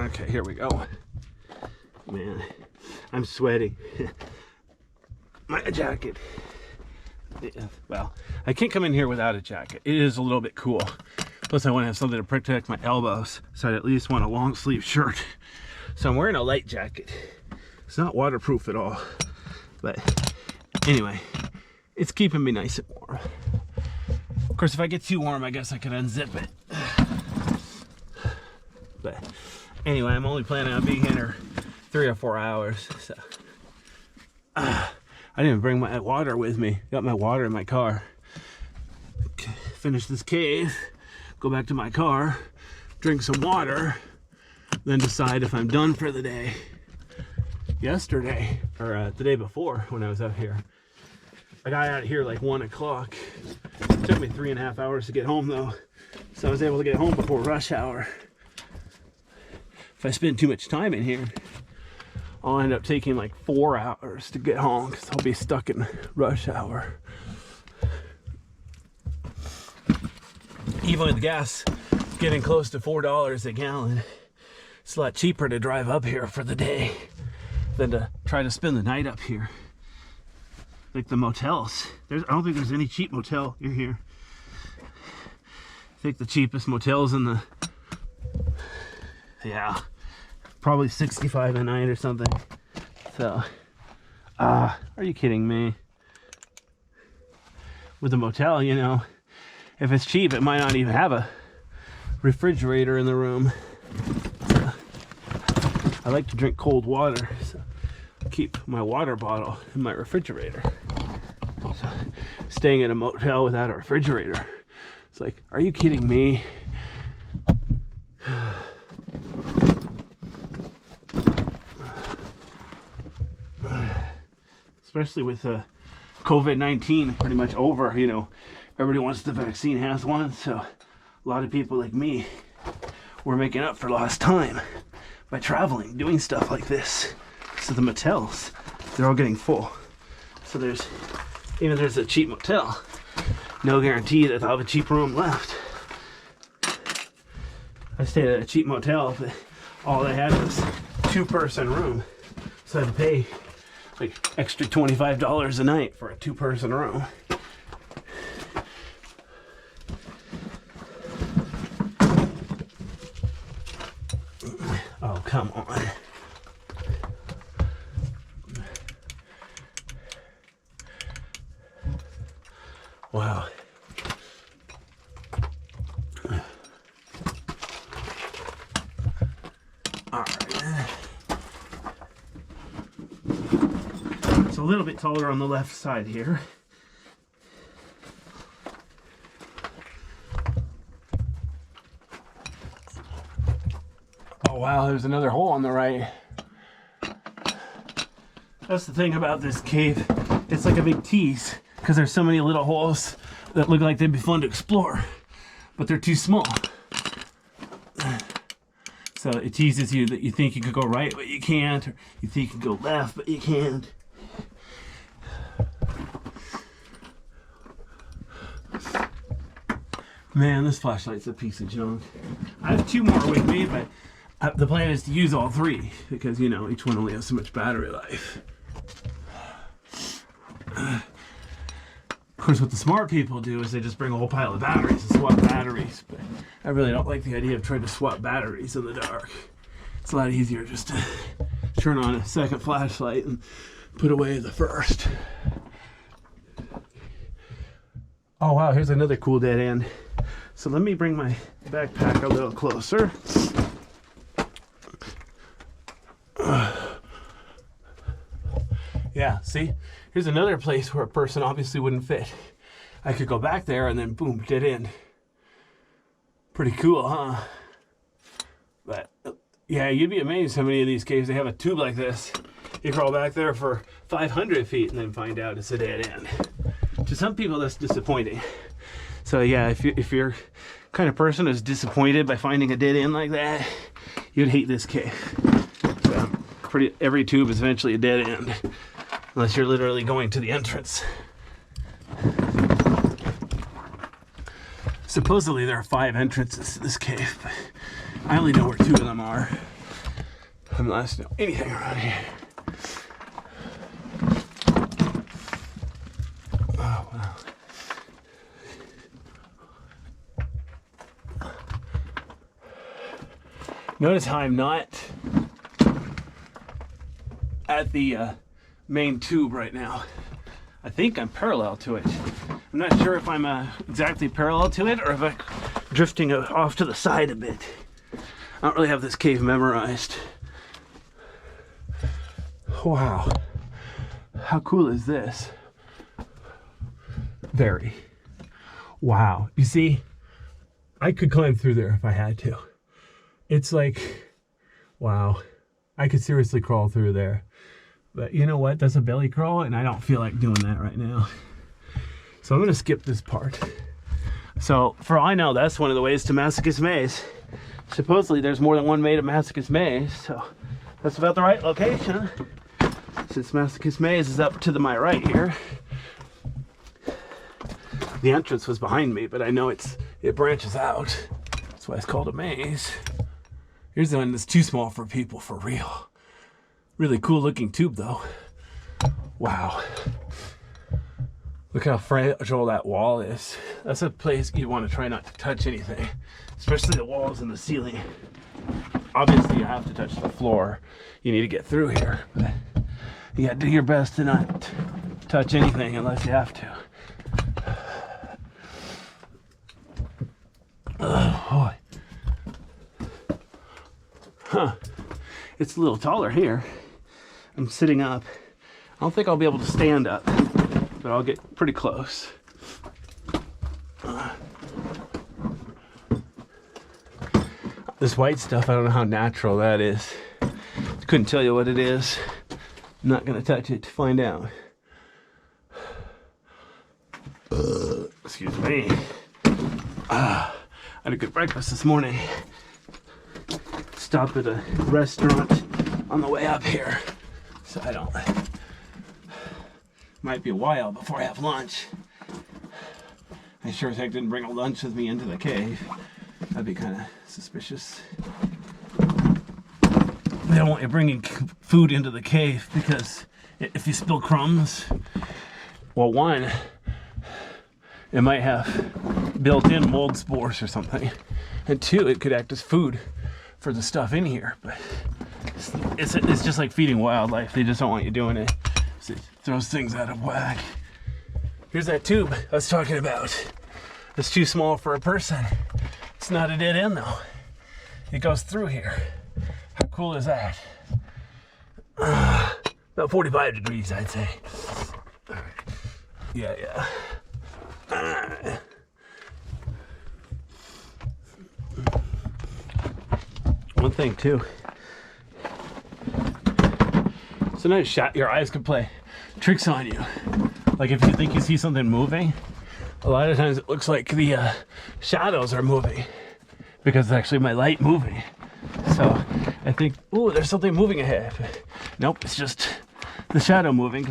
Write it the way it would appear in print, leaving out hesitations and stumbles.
Okay, here we go. Man, I'm sweating. My jacket. Well, I can't come in here without a jacket. It is a little bit cool. Plus I want to have something to protect my elbows, so I'd at least want a long sleeve shirt. So I'm wearing a light jacket. It's not waterproof at all, but anyway, it's keeping me nice and warm. Of course, if I get too warm, I guess I could unzip it. But anyway, I'm only planning on being here 3 or 4 hours, so I didn't even bring my water with me. Got my water in my car. Okay, finish this cave, go back to my car, drink some water, then decide if I'm done for the day. Yesterday, or the day before when I was up here, I got out of here like 1 o'clock. It took me 3.5 hours to get home though, so I was able to get home before rush hour. If I spend too much time in here, I'll end up taking like 4 hours to get home because I'll be stuck in rush hour. Even with gas getting close to $4 a gallon, it's a lot cheaper to drive up here for the day than to try to spend the night up here. Like the motels. I don't think there's any cheap motel near here. I think the cheapest motels in the, yeah, probably $65 a night or something. So, are you kidding me? With a motel, you know, if it's cheap, it might not even have a refrigerator in the room. So, I like to drink cold water, so I keep my water bottle in my refrigerator. So, staying in a motel without a refrigerator, it's like, are you kidding me? Especially with COVID-19 pretty much over, you know, everybody wants the vaccine, has one, so a lot of people like me, we're making up for lost time by traveling, doing stuff like this. So the motels, they're all getting full. So there's a cheap motel, no guarantee that I'll have a cheap room left. I stayed at a cheap motel, but all they had was 2-person room, so I had to pay like extra $25 a night for a 2-person room. Oh, come on. Wow. All right. It's a little bit taller on the left side here. Oh wow, there's another hole on the right. That's the thing about this cave. It's like a big tease because there's so many little holes that look like they'd be fun to explore, but they're too small. So it teases you that you think you could go right, but you can't, or you think you could go left, but you can't. Man, this flashlight's a piece of junk. I have 2 more with me, but the plan is to use all 3 because, you know, each one only has so much battery life. Of course, what the smart people do is they just bring a whole pile of batteries and swap batteries, but I really don't like the idea of trying to swap batteries in the dark. It's a lot easier just to turn on a second flashlight and put away the first. Oh wow, here's another cool dead end. So let me bring my backpack a little closer. Yeah, see? Here's another place where a person obviously wouldn't fit. I could go back there and then boom, dead end. Pretty cool, huh? But yeah, you'd be amazed how many of these caves they have a tube like this. You crawl back there for 500 feet and then find out it's a dead end. To some people, that's disappointing. So yeah, if you're kind of person who's disappointed by finding a dead end like that, you'd hate this cave. So every tube is eventually a dead end, unless you're literally going to the entrance. Supposedly there are 5 entrances to this cave, but I only know where 2 of them are. unless anything around here. Oh, wow. Notice how I'm not at the main tube right now. I think I'm parallel to it. I'm not sure if I'm exactly parallel to it or if I'm drifting off to the side a bit. I don't really have this cave memorized. Wow. How cool is this? Very. Wow. You see, I could climb through there if I had to. It's like, wow. I could seriously crawl through there. But you know what? That's a belly crawl, and I don't feel like doing that right now. So I'm going to skip this part. So, for all I know, that's one of the ways to Masochist Maze. Supposedly, there's more than one way to Masochist Maze, so that's about the right location. Since Masochist Maze is up to my right here. The entrance was behind me, but I know it branches out. That's why it's called a maze. Here's the one that's too small for people, for real. Really cool looking tube, though. Wow. Look how fragile that wall is. That's a place you want to try not to touch anything, especially the walls and the ceiling. Obviously, you have to touch the floor. You need to get through here, but you got to do your best to not touch anything unless you have to. Oh, boy. Huh. It's a little taller here. I'm sitting up. I don't think I'll be able to stand up, but I'll get pretty close. This white stuff, I don't know how natural that is. Couldn't tell you what it is. I'm not going to touch it to find out. Excuse me. I had a good breakfast this morning. Stopped at a restaurant on the way up here. So I don't... Might be a while before I have lunch. I sure as heck didn't bring a lunch with me into the cave. That'd be kind of suspicious. They don't want you bringing food into the cave because if you spill crumbs, well, one, it might have built-in mold spores or something, and two, it could act as food for the stuff in here. But it's just like feeding wildlife. They just don't want you doing it. So it throws things out of whack. Here's that tube I was talking about. It's too small for a person. It's not a dead end though. It goes through here. How cool is that? About 45 degrees, I'd say. Yeah. One thing too. It's a nice shot. Your eyes can play tricks on you. Like if you think you see something moving, a lot of times it looks like the shadows are moving because it's actually my light moving. So I think, ooh, there's something moving ahead. Nope, it's just the shadow moving.